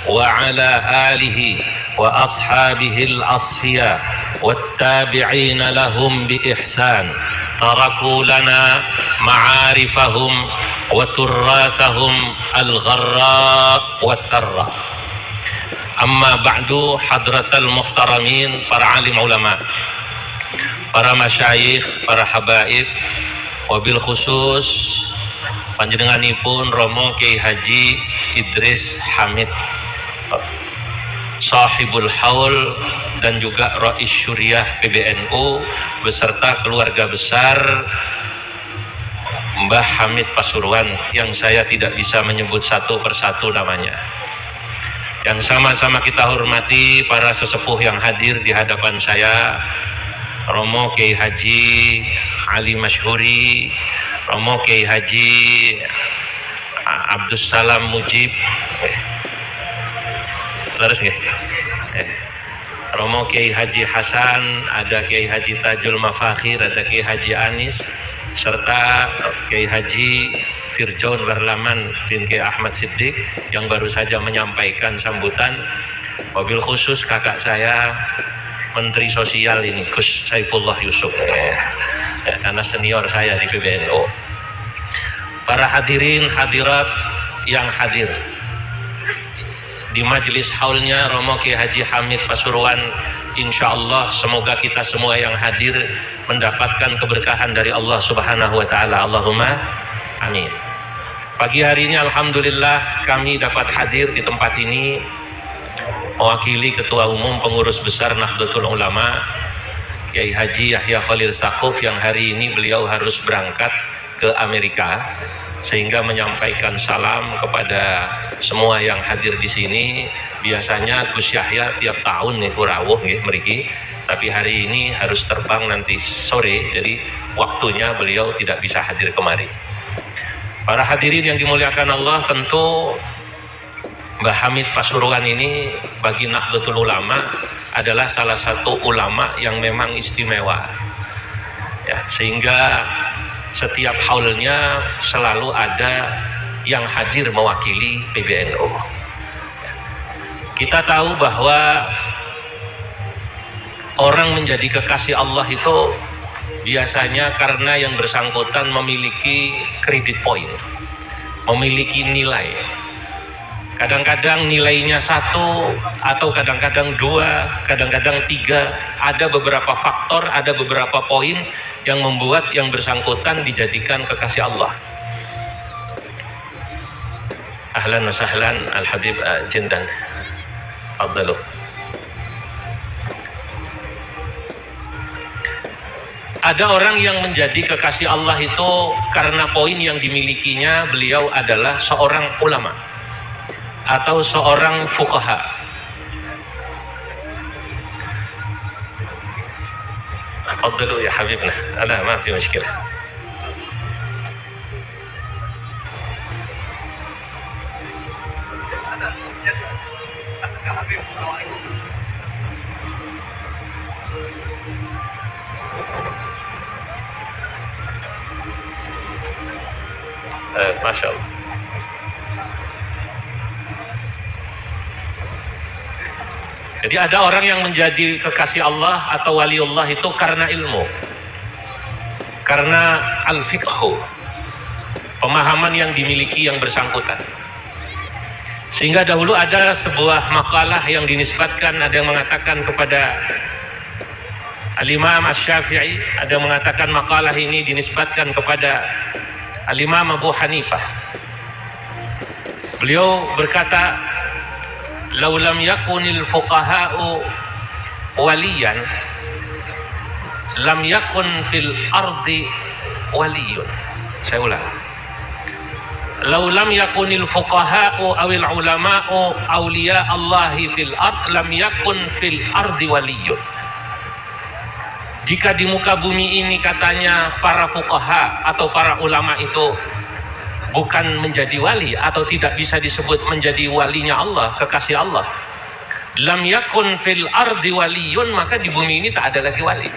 وعلى آله وأصحابه الأصفياء والتابعين لهم بإحسان تركوا لنا معارفهم وتراثهم الغراء والثراء. Amma ba'du, hadratal muhtaramin, para alim ulama, para masyayikh, para habaib, wabil khusus panjenenganipun Romo Kiai Haji Idris Hamid Sahibul Haul dan juga Rais Syuriah PBNU beserta keluarga besar Mbah Hamid Pasuruan yang saya tidak bisa menyebut satu persatu namanya, yang sama-sama kita hormati para sesepuh yang hadir di hadapan saya, Romo Kiai Haji Ali Masyhuri, Romo Kiai Haji Abdus Salam Mujib, laras nggih? Romo Kiai Haji Hasan, ada Kiai Haji Tajul Mafakhir, ada Kiai Haji Anis, serta Kiai Haji Firjaun Barlaman bin Kiai Ahmad Siddiq yang baru saja menyampaikan sambutan. Wabil khusus kakak saya Menteri Sosial ini, Gus Saifullah Yusuf, karena senior saya di PBNU. Para hadirin hadirat yang hadir di majelis haulnya Romo Kiai Haji Hamid Pasuruan, insya Allah semoga kita semua yang hadir mendapatkan keberkahan dari Allah Subhanahu wa Ta'ala. Allahumma amin. Pagi hari ini alhamdulillah kami dapat hadir di tempat ini mewakili Ketua Umum Pengurus Besar Nahdlatul Ulama Kiai Haji Yahya Khalil Saquf, yang hari ini beliau harus berangkat ke Amerika, sehingga menyampaikan salam kepada semua yang hadir di sini. Biasanya Gus Yahya tiap tahun nih kurawuh nggih mriki, tapi hari ini harus terbang nanti sore, jadi waktunya beliau tidak bisa hadir kemari. Para hadirin yang dimuliakan Allah, tentu Mbah Hamid Pasuruan ini bagi Nahdlatul Ulama adalah salah satu ulama yang memang istimewa, ya, sehingga setiap haulnya selalu ada yang hadir mewakili PBNU. Kita tahu bahwa orang menjadi kekasih Allah itu biasanya karena yang bersangkutan memiliki kredit poin, memiliki nilai. Kadang-kadang nilainya 1 atau kadang-kadang 2, kadang-kadang 3. Ada beberapa faktor, ada beberapa poin yang membuat yang bersangkutan dijadikan kekasih Allah. Ahlan wa sahlan Al-Habib Jindan. Faddalu. Ada orang yang menjadi kekasih Allah itu karena poin yang dimilikinya. Beliau adalah seorang ulama atau seorang fuqaha. Faddalu ya habibna. Ala ma fi mushkilah. Masya Allah. Jadi ada orang yang menjadi kekasih Allah atau waliullah itu karena ilmu, karena al-fiqhu, pemahaman yang dimiliki yang bersangkutan. Sehingga dahulu ada sebuah makalah yang dinisbatkan, ada yang mengatakan kepada Al-Imam Asy-Syafi'i, ada yang mengatakan makalah ini dinisbatkan kepada Al-Imam Abu Hanifah. Beliau berkata, "Lau lam yakunil fuqaha'u waliyan, lam yakun fil ardi waliyun." Saya ulang. "Lau lam yakunil fuqaha'u awil ulama'u awliya Allahi fil ard, lam yakun fil ardi waliyun." Jika di muka bumi ini katanya para fuqaha atau para ulama itu bukan menjadi wali atau tidak bisa disebut menjadi walinya Allah, kekasih Allah, lam yakun fil ardi waliyun, maka di bumi ini tak ada lagi wali.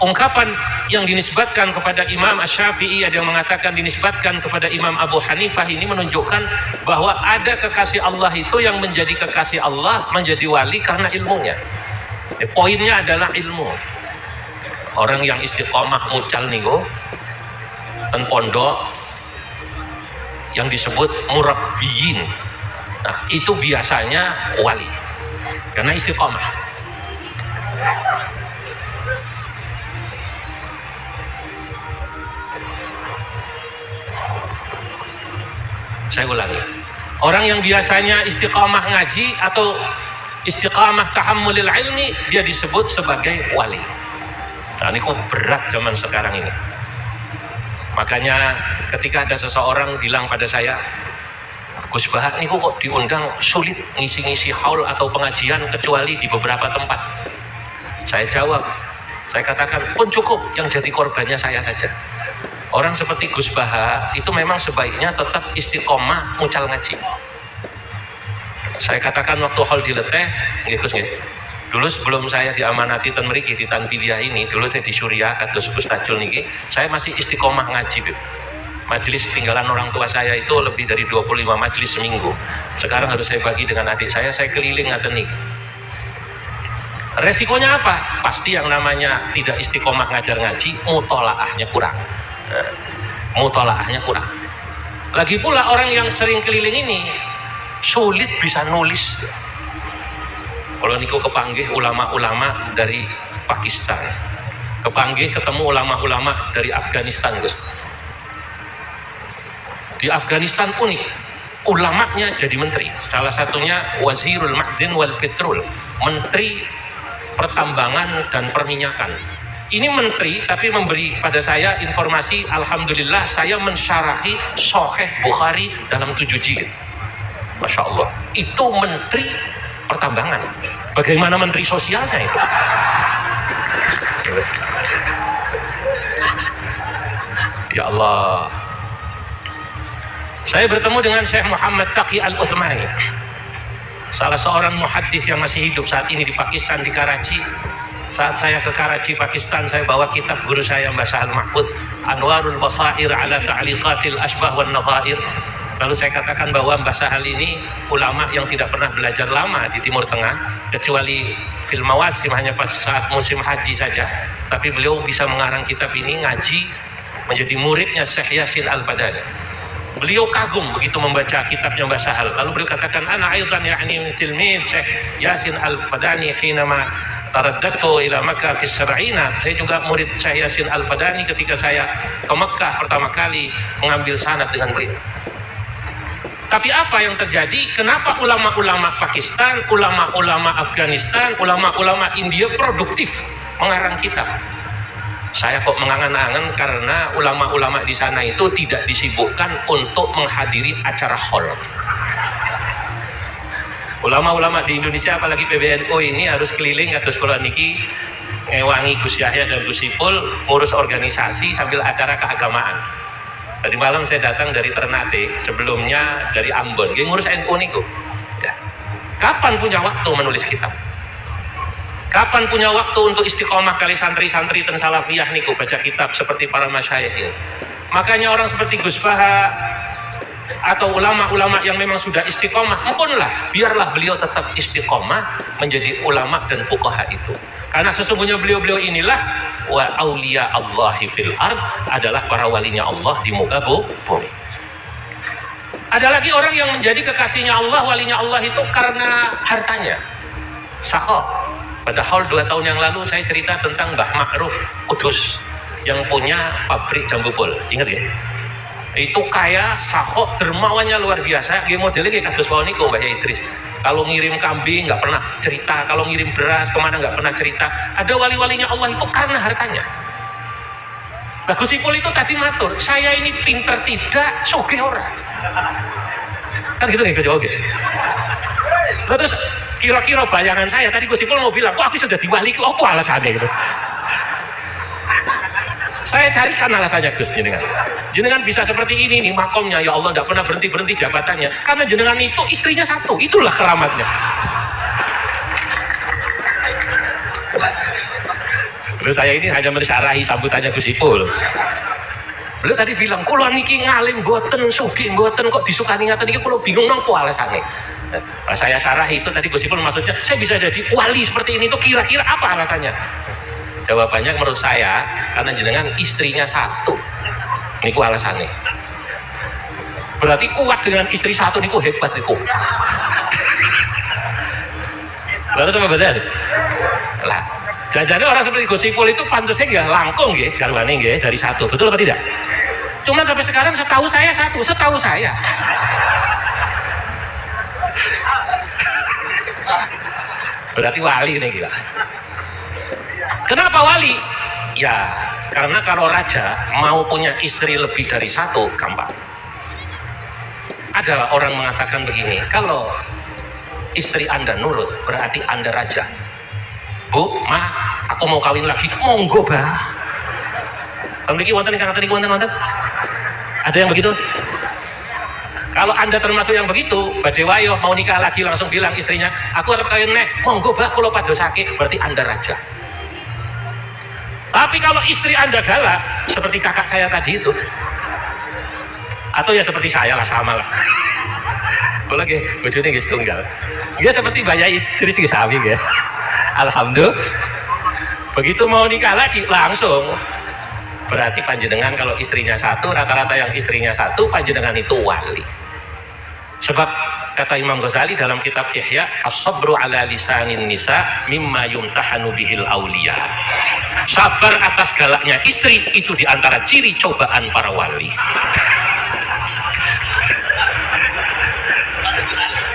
ungkapan yang dinisbatkan kepada Imam Asy-Syafi'i, ada yang mengatakan dinisbatkan kepada Imam Abu Hanifah, ini menunjukkan bahwa ada kekasih Allah itu yang menjadi kekasih Allah, menjadi wali karena ilmunya. Poinnya adalah ilmu. Orang yang istiqomah mucal niku ten pondok yang disebut murabbiyin, nah itu biasanya wali karena istiqomah. Saya ulangi, orang yang biasanya istiqamah ngaji atau istiqamah tahammulil ilmi, dia disebut sebagai wali. Nah ini kok berat zaman sekarang ini. Makanya ketika ada seseorang bilang pada saya, Gus Bahak ini kok diundang sulit ngisi-ngisi haul atau pengajian kecuali di beberapa tempat. Saya jawab, saya katakan pun cukup, yang jadi korbannya saya saja. Orang seperti Gus Bahak itu memang sebaiknya tetap istiqomah mucal ngaji. Saya katakan waktu hall di Leteh, nggih Gus nggih. Dulu sebelum saya diamanati ten mriki di Tanfidiah ini, dulu saya di Suriah kados Gus Tajul niki, saya masih istiqomah ngaji, Bib. Majelis tinggalan orang tua saya itu lebih dari 25 majelis seminggu. Sekarang harus saya bagi dengan adik saya keliling ngaten niki. Resikonya apa? Pasti yang namanya tidak istiqomah ngajar ngaji, mutolaahnya kurang. Mutolaahnya kurang. Lagi pula orang yang sering keliling ini sulit bisa nulis. Kalau niku kepanggih ulama-ulama dari Pakistan, kepanggih ketemu ulama-ulama dari Afghanistan, Gus. Di Afghanistan unik, ulamanya jadi menteri. Salah satunya Wazirul Ma'din wal Petrol, menteri pertambangan dan perminyakan. Ini menteri tapi memberi pada saya informasi, alhamdulillah saya mensyarahi Sahih Bukhari dalam 7 jilid. Masya Allah, itu menteri pertambangan. Bagaimana menteri sosialnya itu? Ya Allah. Saya bertemu dengan Syekh Muhammad Taqi Al-Uthmani, salah seorang muhaddits yang masih hidup saat ini di Pakistan, di Karachi. Saat saya ke Karachi, Pakistan, saya bawa kitab guru saya Mbah Sahal Mahfud, Anwarul Basair ala Ta'liqatil Ashbah wan Nadhair. Lalu saya katakan bahwa Mbah Sahal ini ulama yang tidak pernah belajar lama di Timur Tengah, kecuali fil mawasim, hanya pas saat musim haji saja. Tapi beliau bisa mengarang kitab ini, ngaji, menjadi muridnya Syekh Yasin Al-Fadani. Beliau kagum begitu membaca kitabnya Mbah Sahal. Lalu beliau katakan, ana aidan ya'ni tilmid Syekh Yasin Al-Fadani hinama taraddatu ila Makkah fi sab'ina. Saya juga murid Syekh Yasin Al-Fadani ketika saya ke Mekah pertama kali mengambil sanad dengan beliau. Tapi apa yang terjadi? Kenapa ulama-ulama Pakistan, ulama-ulama Afghanistan, ulama-ulama India produktif mengarang kitab? Saya kok mengangan-angan karena ulama-ulama di sana itu tidak disibukkan untuk menghadiri acara hall. Ulama-ulama di Indonesia, apalagi PBNU ini harus keliling atau sekolah niki ngewangi Gus Yahya dan Gus Ipul ngurus organisasi sambil acara keagamaan. Tadi malam saya datang dari Ternate, sebelumnya dari Ambon, ngurus NU niku. Ya. Kapan punya waktu menulis kitab? Kapan punya waktu untuk istiqomah kali santri-santri dan salafiyah niku baca kitab seperti para masyayikh ini? Makanya orang seperti Gus Baha atau ulama-ulama yang memang sudah istiqomah, empunlah, biarlah beliau tetap istiqomah menjadi ulama dan fuqaha itu. Karena sesungguhnya beliau-beliau inilah wa auliya Allahi fil ard, adalah para walinya Allah di muka bumi. Ada lagi orang yang menjadi kekasihnya Allah, walinya Allah itu karena hartanya. Sakho. Padahal 2 tahun yang lalu saya cerita tentang Mbah Ma'ruf Kudus yang punya pabrik jambu bol. Ingat ya? Itu kaya, sakho, dermawannya luar biasa. Dia modelnya kayak kados wae niku Mbah Idris. Kalau ngirim kambing nggak pernah cerita, kalau ngirim beras kemana nggak pernah cerita. Ada wali-walinya Allah itu karena hartanya. Nah Gus Ipul itu tadi matur, saya ini pinter tidak, sugih ora. Kan gitu nggak jawab ya? Terus kira-kira bayangan saya tadi Gus Ipul mau bilang, kok aku sudah diwali, kok apa alasannya gitu? Saya carikan alasannya Gus jenengan bisa seperti ini nih makomnya, ya Allah tidak pernah berhenti jabatannya karena jenengan itu istrinya 1, itulah keramatnya. Terus saya ini hanya mensyarahi sambutannya Gus Ipul. Beliau tadi bilang, kula niki ngalim mboten, sugih mboten, kok disukani ngaten iki kula bingung napa alasane. Nah, saya syarahi itu tadi Gus Ipul maksudnya, saya bisa jadi wali seperti ini itu kira-kira apa alasannya? Jawabannya menurut saya, karena jenengan istrinya satu. Niku alasannya. Berarti kuat dengan istri satu niku hebat niku. Lalu sama benar? Lah, jangan-jangan orang seperti Gus Ipul itu pantasnya nggak langkung nggih, garwane nggih dari satu, betul apa tidak? Cuma sampai sekarang setahu saya satu, setahu saya. Berarti wali nih gila. Kenapa wali? Ya, karena kalau raja mau punya istri lebih dari satu, gampang. Ada orang mengatakan begini, kalau istri Anda nurut, berarti Anda raja. Bu, ma, aku mau kawin lagi, monggo bah. Memiliki wonten ingkang ngaten wonten. Ada yang begitu? Kalau Anda termasuk yang begitu, badhe wayo mau nikah lagi langsung bilang istrinya, aku arep kawin neh, monggo bah kula padosake, berarti Anda raja. Tapi kalau istri Anda galak, seperti kakak saya tadi itu, atau ya seperti saya lah, sama lah. Kalau lagi bojone nggih setunggal. Dia seperti Mbak Yai Idris nggih sami nggih. Alhamdulillah. Begitu mau nikah lagi langsung. Berarti panjenengan kalau istrinya satu, rata-rata yang istrinya satu, panjenengan itu wali. Sebab kata Imam Ghazali dalam kitab Ihya, as-sabru ala lisanin nisa mimma yumtahanu bihil auliya. Sabar atas galaknya istri itu diantara ciri cobaan para wali.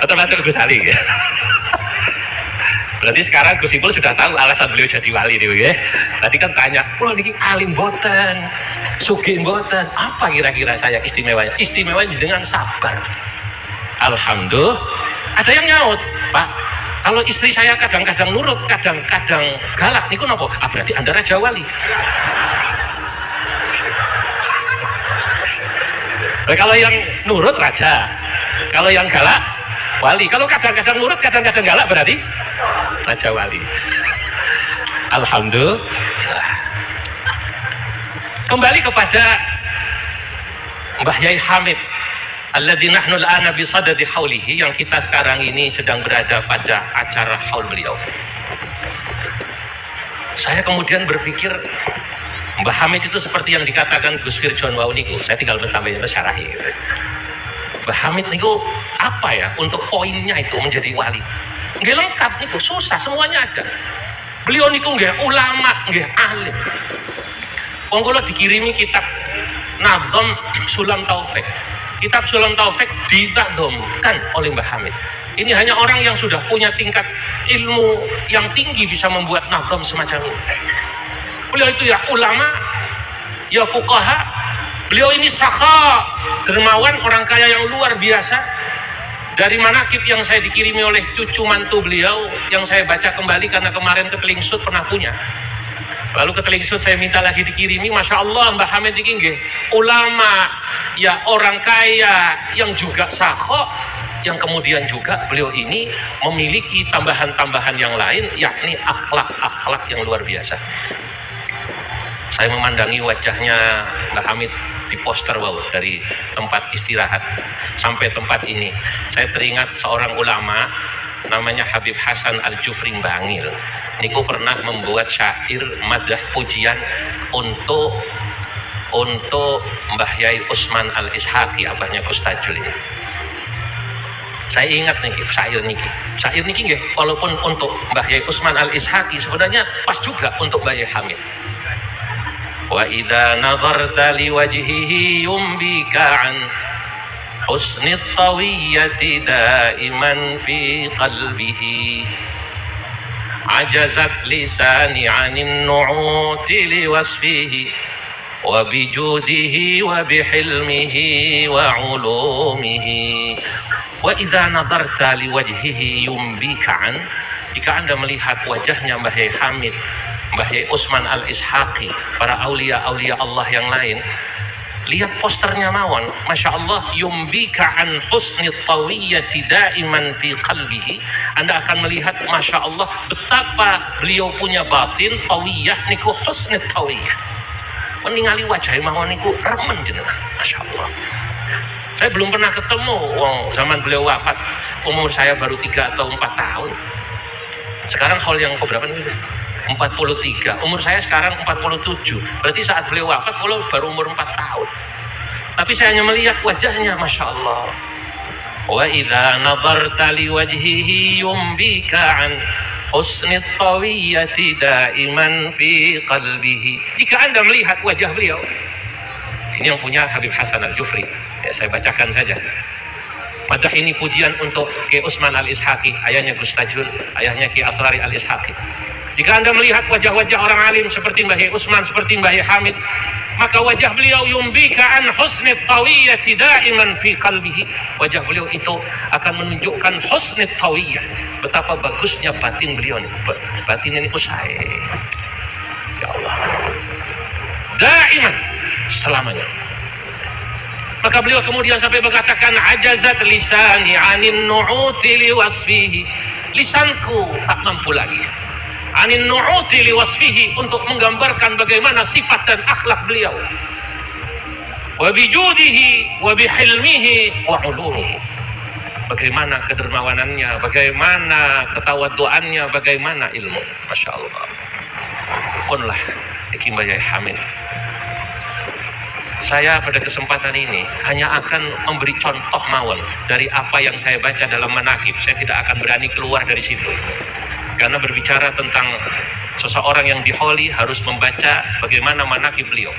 Termasuk Gus Ali ya. Berarti sekarang Gus Ipul sudah tahu alasan beliau jadi wali nih ya. Tadi kan tanya, "Kulo niki alim boten, sugih boten, apa kira-kira saya istimewanya?" Istimewanya dengan sabar. Alhamdulillah. Ada yang nyaut, "Pak, kalau istri saya kadang-kadang nurut, kadang-kadang galak niku napa?" Ah, berarti Anda raja wali. Nah, kalau yang nurut raja, kalau yang galak wali. Kalau kadang-kadang nurut, kadang-kadang galak berarti raja wali. Alhamdulillah. Kembali kepada Mbah Yai Hamid, alladzi nahnu al-ana bi sadadi haulihi, yang kita sekarang ini sedang berada pada acara haul beliau. Saya kemudian berpikir, Mbah Hamid itu seperti yang dikatakan Gus Firjon wau niku. Saya tinggal mentambahin syarahi. Mbah Hamid niku apa ya untuk poinnya itu menjadi wali? Nggih lengkap niku, susah semuanya ada. Beliau niku nggih ulama, nggih alim. Wong kula dikirimi kitab Nazm Sulam Taufik. Kitab Sulam Taufik ditadzamkan oleh Mbah Hamid. Ini hanya orang yang sudah punya tingkat ilmu yang tinggi bisa membuat nazam semacam ini. Beliau itu ya ulama, ya fuqaha. Beliau ini sakha, dermawan, orang kaya yang luar biasa. Dari manakib yang saya dikirimi oleh cucu mantu beliau, yang saya baca kembali karena kemarin ke Telingsut pernah punya. Lalu ke Telingsut saya minta lagi dikirimi. Masya Allah, Mbah Hamid ini nggih ulama, ya orang kaya yang juga sakha, yang kemudian juga beliau ini memiliki tambahan-tambahan yang lain, yakni akhlak-akhlak yang luar biasa. Saya memandangi wajahnya Mbah Hamid di poster dari tempat istirahat sampai tempat ini. Saya teringat seorang ulama namanya Habib Hasan Al-Jufri Bangil. Niku pernah membuat syair madah pujian untuk Mbah Yai Usman Al-Ishaqi, abahnya Gus Tajul ini. Saya ingat nih syair niki nggih, walaupun untuk Mbah Yai Usman Al-Ishaqi sebenarnya pas juga untuk Mbah Yai Hamid. Wa idza nadharta liwajhihi yumbika an husni tawiyyati daiman fi qalbihi ajazat lisani 'anin nu'uti liwasfihi wa bijudihi wa bihilmihi wa 'ulumihi. Wa idza nadharta liwajhihi yumbika an, jika Anda melihat wajahnya Mbah Yai Hamid, Mbah Yai Usman Al-Ishaqi, para aulia-aulia Allah yang lain, Lihat posternya mawon, Masya Allah, yumbika an husni tawiyyati daiman fi qalbihi. Anda akan melihat Masya Allah betapa beliau punya batin tawiyyah niku husni tawiyyah. Meningali wajah mawon niku remen jenengan, Masya Allah. Saya belum pernah ketemu zaman beliau wafat, umur saya baru 3 atau 4 tahun. Sekarang haul yang berapa nih? 43. Umur saya sekarang 47. Berarti saat beliau wafat beliau baru umur 4 tahun. Tapi saya hanya melihat wajahnya, Masya Allah. Wa idza nadharta li wajhihi yumbika an husni tawiyyati daiman fi qalbihi. Jika Anda melihat wajah beliau, ini yang punya Habib Hasan Al-Jufri. Ya, saya bacakan saja. Madah ini pujian untuk Ki Usman Al-Ishaqi, ayahnya Gus Tajul, ayahnya Ki Asrari Al-Ishaqi. Jika Anda melihat wajah-wajah orang alim seperti Mbah Usman, seperti Mbah Hamid, maka wajah beliau yumbika an husni tawiyyati daiman fi qalbihi. Wajah beliau itu akan menunjukkan husni tawiyyah, betapa bagusnya batin beliau nih. Batin ini usai. Ya Allah. Daiman, selamanya. Maka beliau kemudian sampai mengatakan ajazat lisani anin nu'uti liwasfihi. Lisanku tak mampu lagi anin nu'uti liwasfihi, untuk menggambarkan bagaimana sifat dan akhlak beliau. Wa bijudihi wa bihilmihi wa ulumihi. Bagaimana kedermawanannya, bagaimana ketawaduannya, bagaimana ilmu. Masya Allah. Punlah Iki Mbah Hamid. Saya pada kesempatan ini hanya akan memberi contoh mawon dari apa yang saya baca dalam manaqib. Saya tidak akan berani keluar dari situ. Karena berbicara tentang seseorang yang diholi harus membaca bagaimana manaqib beliau.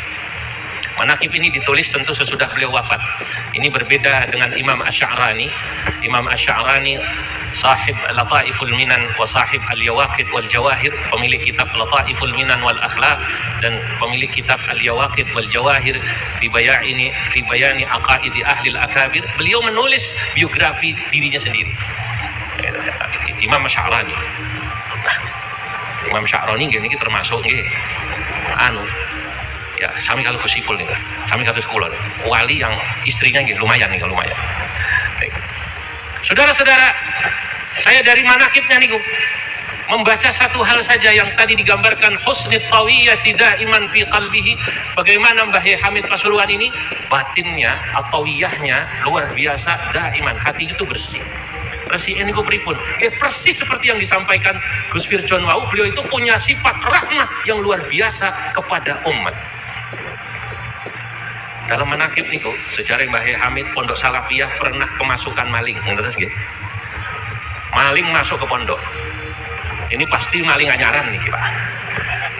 Manaqib ini ditulis tentu sesudah beliau wafat. Ini berbeda dengan Imam Asy'arani. Imam Asy'arani sahib Lataiful Minan wa sahib Al-Yawaqid wal Jawahir, pemilik kitab Lataiful Minan wal Akhlaq dan pemilik kitab Al-Yawaqid wal Jawahir fi bayani aqaidi ahli al-akabir. Beliau menulis biografi dirinya sendiri. Imam Asy'arani. Imam Sya'roni ini termasuk ya sami kalau kusipul nih, sami kata sekolah wali yang istrinya lumayan nih, lumayan. Saudara-saudara, saya dari manaqibnya nih membaca satu hal saja yang tadi digambarkan husni tawiyyati daiman fi qalbihi. Bagaimana Mbah Hamid Pasuruan ini batinnya atau tawiyyahnya luar biasa, daiman, hati itu bersih. Bersih ini pripun? Persis seperti yang disampaikan Gus Firjon wau, beliau itu punya sifat rahmah yang luar biasa kepada umat. Dalam manaqib niku sejarah Mbah Hamid Pondok Salafiyah pernah kemasukan maling, terus gitu. Maling masuk ke pondok. Ini pasti maling anyaran nih, Pak.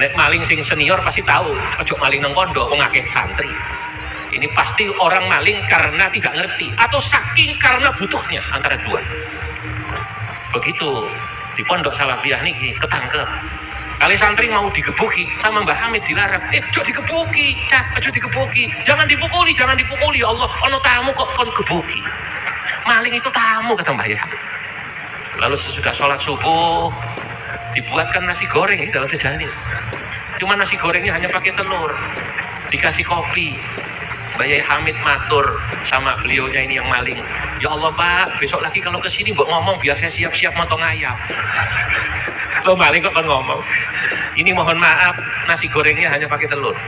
Nek maling sing senior pasti tahu, ojo maling nang pondok wong akeh santri. Ini pasti orang maling karena tidak ngerti atau saking karena butuhnya, antara dua. Begitu di Pondok Salafiyah nih ketangkep. Kali santri mau digebuki sama Mbah Hamid dilarang. Jangan digebuki, jangan digebuki. Jangan dipukuli, jangan dipukuli. Ya Allah, ono tamu kok kon gebuki. Maling itu tamu, kata Mbah Hamid. Lalu sesudah sholat subuh dibuatkan nasi goreng dalam sejalin. Cuma nasi gorengnya hanya pakai telur. Dikasih kopi. Mbah Hamid matur sama beliaunya ini yang maling. Ya Allah Pak, besok lagi kalau kesini mbok ngomong biar saya siap-siap motong ayam. Lo maling kok kan ngomong. Ini mohon maaf, nasi gorengnya hanya pakai telur.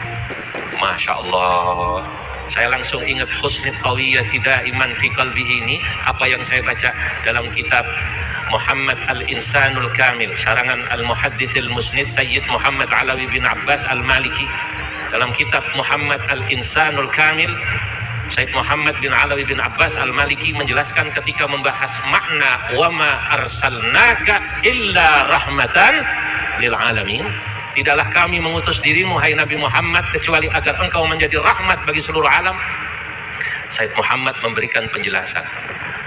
Masya Allah. Saya langsung ingat husni tawiyyati daiman fi qalbihi ini, apa yang saya baca dalam kitab Muhammad Al-Insanul Kamil, sarangan Al-Muhadditsil Musnid Sayyid Muhammad Alawi bin Abbas Al-Maliki. Dalam kitab Muhammad Al-Insanul Kamil, Sayyid Muhammad bin Alawi bin Abbas Al-Maliki menjelaskan ketika membahas makna wa ma arsalnaka illa rahmatan lil alamin. Tidaklah kami mengutus dirimu hai Nabi Muhammad kecuali agar engkau menjadi rahmat bagi seluruh alam. Sayyid Muhammad memberikan penjelasan.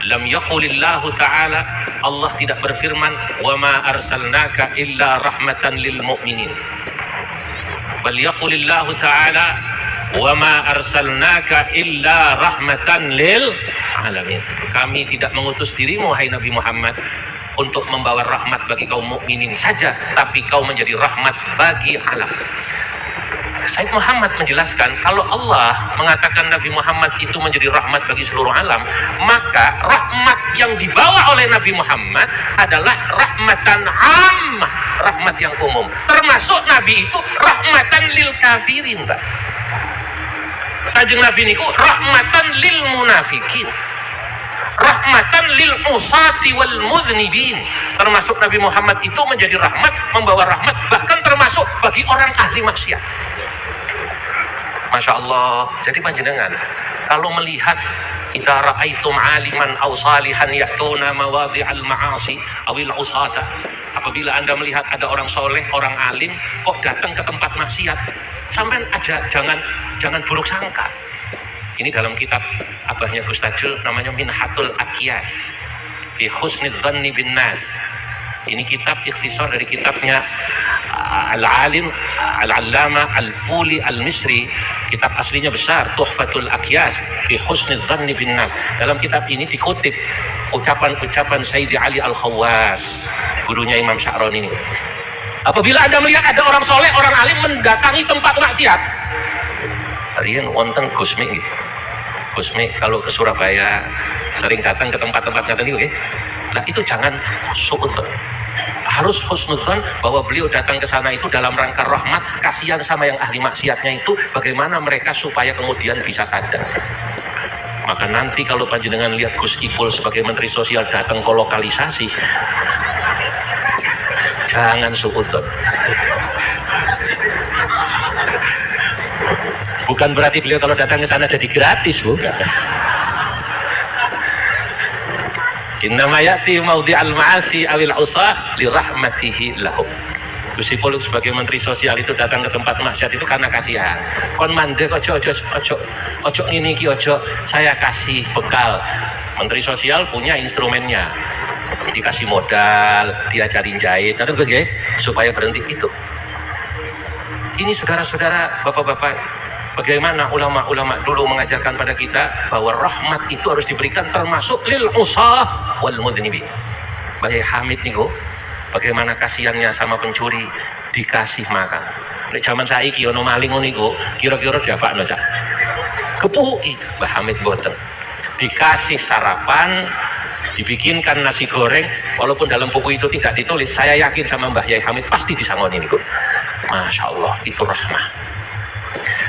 Lam yaqulillahu ta'ala, Allah tidak berfirman wa ma arsalnaka illa rahmatan lil mu'minin. Bal yaqulillahu ta'ala wa ma arsalnaka illa rahmatan lil alamin. Kami tidak mengutus dirimu hai Nabi Muhammad untuk membawa rahmat bagi kaum mukminin saja, tapi kau menjadi rahmat bagi alam. Said Muhammad menjelaskan kalau Allah mengatakan Nabi Muhammad itu menjadi rahmat bagi seluruh alam, maka rahmat yang dibawa oleh Nabi Muhammad adalah rahmatan ammah, rahmat yang umum. Termasuk Nabi itu rahmatan lil kafirin, Pak. Kanjeng Nabi niku rahmatan lil munafikin, rahmatan lil usati wal mudhnibin. Termasuk Nabi Muhammad itu menjadi rahmat, membawa rahmat bahkan termasuk bagi orang ahli maksiat. Masya Allah. Jadi panjenengan kalau melihat idza ra'aitum 'aliman aw salihan ya'tuna mawadhi'al ma'asi awil usata, apabila Anda melihat ada orang soleh, orang alim kok datang ke tempat maksiat, sampean aja jangan buruk sangka. Ini dalam kitab abahnya Gus Tajul namanya Minhatul Aqyas fi Husnidz Dhanni bin Nas. Ini kitab ikhtisar dari kitabnya Al-Alim Al-Allama Al-Fuli Al-Misri. Kitab aslinya besar, Tuhfatul Aqyas fi Husnidz Dhanni bin Nas. Dalam kitab ini dikutip ucapan-ucapan Sayyidi Ali Al-Khawwas, gurunya Imam Sya'roni ini. Apabila Anda melihat ada orang soleh, orang alim mendatangi tempat maksiat, Rian wonten Gusmi, Gusmi kalau ke Surabaya sering datang ke tempat-tempat ngaten niku nggih. Nah itu jangan suudzon, harus husnudzon bahwa beliau datang ke sana itu dalam rangka rahmat, kasihan sama yang ahli maksiatnya itu, bagaimana mereka supaya kemudian bisa sadar. Maka nanti kalau panjenengan lihat Gus Ipul sebagai Menteri Sosial datang ke lokalisasi, jangan suudzon. Bukan berarti beliau kalau datang ke sana jadi gratis, bukan. Innama ya'ti maudhi'al ma'asi awil usah li rahmatihi lahum. Gus Ipul sebagai Menteri Sosial itu datang ke tempat maksiat itu karena kasihan. Kon mandek ojo ngene iki ojo, saya kasih bekal. Menteri Sosial punya instrumennya. Dikasih modal, diajarin jahit, terus Gus nggih, supaya berhenti itu. Ini saudara-saudara, bapak-bapak, bagaimana ulama-ulama dulu mengajarkan pada kita bahwa rahmat itu harus diberikan termasuk lil usah wal mudhnibin. Baik Hamid niku, bagaimana kasihannya sama pencuri, dikasih makan. Nek zaman saiki ono maling niku, kira-kira diapakno Cak? Kepuki, Mbah Hamid boten. Dikasih sarapan, dibikinkan nasi goreng, walaupun dalam buku itu tidak ditulis, saya yakin sama Mbah Yai Hamid pasti disangoni niku. Masya Allah, itu rahmah.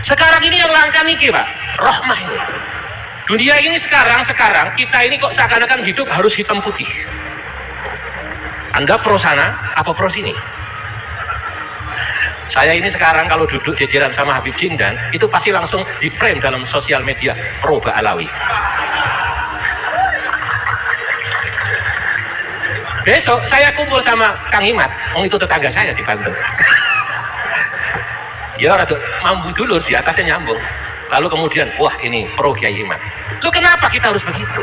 Sekarang ini yang langka niki Pak, rahmah ini. Dunia ini sekarang kita ini kok seakan-akan hidup harus hitam putih. Anda pro sana apa pro sini? Saya ini sekarang kalau duduk jajaran sama Habib Jindan itu pasti langsung di frame dalam sosial media pro Ba'alawi. Besok saya kumpul sama Kang Imat, itu tetangga saya di Banten. Ya rada mampu dulu, di atasnya nyambung. Lalu kemudian, wah ini pro Kiai Imat. Lu kenapa kita harus begitu?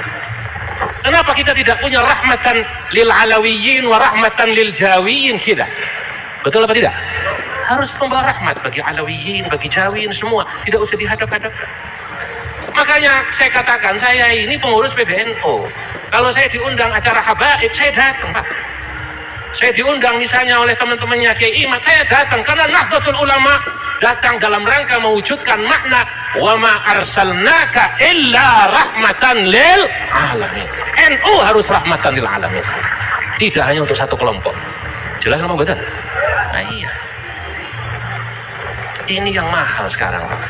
Kenapa kita tidak punya rahmatan lil alawiyin wa rahmatan lil jawiyin kita? Betul apa tidak? Harus membawa rahmat bagi alawiyin, bagi jawiyin semua, tidak usah dihadap-hadap. Makanya saya katakan, saya ini pengurus PBNU. Kalau saya diundang acara habaib, saya datang Pak. Saya diundang misalnya oleh teman-temannya Kiai Imat, saya datang karena Nahdlatul Ulama datang dalam rangka mewujudkan makna wa ma arsalnaka illa rahmatan lil alamin. NU harus rahmatan lil alamin, tidak hanya untuk satu kelompok. Jelas ngomong betul? Nah iya, ini yang mahal sekarang Pak.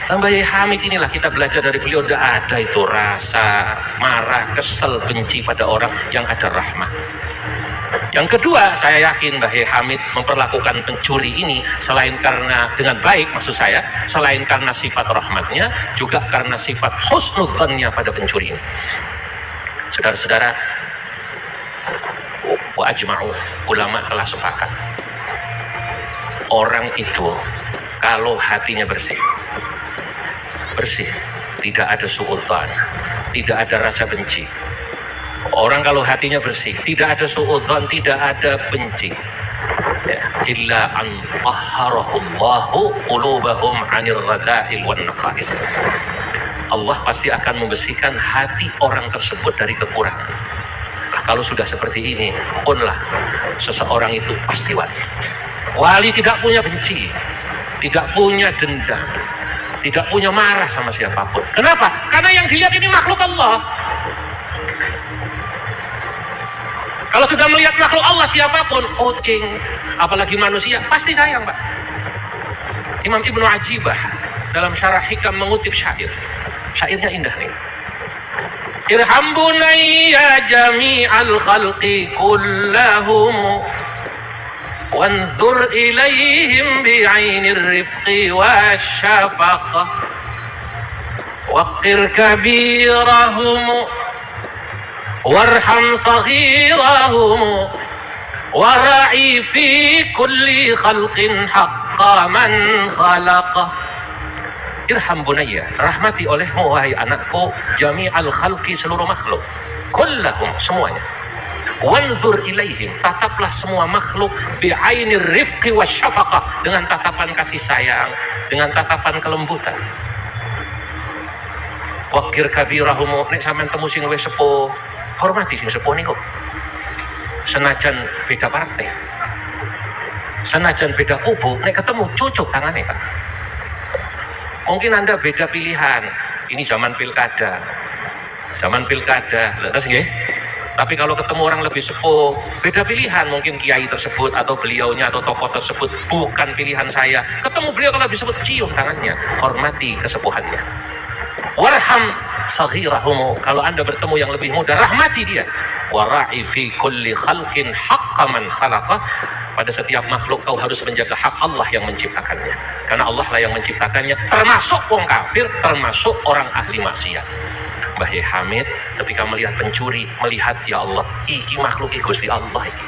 Mbah Yai Hamid inilah kita belajar dari beliau, tidak ada itu rasa marah, kesel, benci pada orang, yang ada rahmah. Yang kedua, saya yakin Mbah Yai Hamid memperlakukan pencuri ini selain karena dengan baik, maksud saya, selain karena sifat rahmatnya, juga karena sifat husnudzannya pada pencuri ini. Saudara-saudara, wa ajma'u, ulama telah sepakat. Orang itu kalau hatinya bersih, tidak ada suudzon, tidak ada rasa benci. Orang kalau hatinya bersih, tidak ada suudzon, tidak ada benci, ya, illa an tahharahullahu qulubahum 'anil radha'il wan naqais. Allah pasti akan membersihkan hati orang tersebut dari kekurangan. Nah, kalau sudah seperti ini, punlah seseorang itu pasti wali. Wali tidak punya benci. tidak punya dendam, tidak punya marah sama siapapun. Kenapa? Karena yang dilihat ini makhluk Allah. Kalau sudah melihat makhluk Allah siapapun, kucing, apalagi manusia, pasti sayang, Pak. Imam Ibnu Ajibah dalam syarah hikam mengutip syair. Syairnya indah nih. Irham bunayya jami'al khalqi kullahum wanzur ilaihim bi'ainir rifqi wasyafaqah waqir kabirahum warham saghirahum wara'i fi kulli khalqin haqqa man khalaqah. Irham bunayya, rahmati olehmu wahai anakku, jami'al khalqi, seluruh makhluk, kullahum, semuanya. Wanzur ilaihim, tataplah semua makhluk bi'ainir rifqi wasyafaqah, dengan tatapan kasih sayang, dengan tatapan kelembutan. Wakir kabirahum, nek sampean temu sing wis sepuh, hormati sing sepuh niku. Senajan beda partai, senajan beda kubu, nek ketemu cucuk tangane, Pak. Mungkin Anda beda pilihan. Ini zaman pilkada. Terus nggih. Tapi kalau ketemu orang lebih sepuh, beda pilihan. Mungkin kiai tersebut atau beliaunya atau tokoh tersebut bukan pilihan saya. Ketemu beliau kalau lebih sepuh, cium tangannya, hormati kesepuhannya. Warham saghirahum, kalau Anda bertemu yang lebih muda, rahmati dia. Wara'i fi kulli khalqin haqqa man khalaqa, pada setiap makhluk kau harus menjaga hak Allah yang menciptakannya, karena Allah lah yang menciptakannya, termasuk orang kafir, termasuk orang ahli maksiat. Mbah Hamid ketika melihat pencuri, melihat ya Allah, iki makhluk Gusti Allah iki.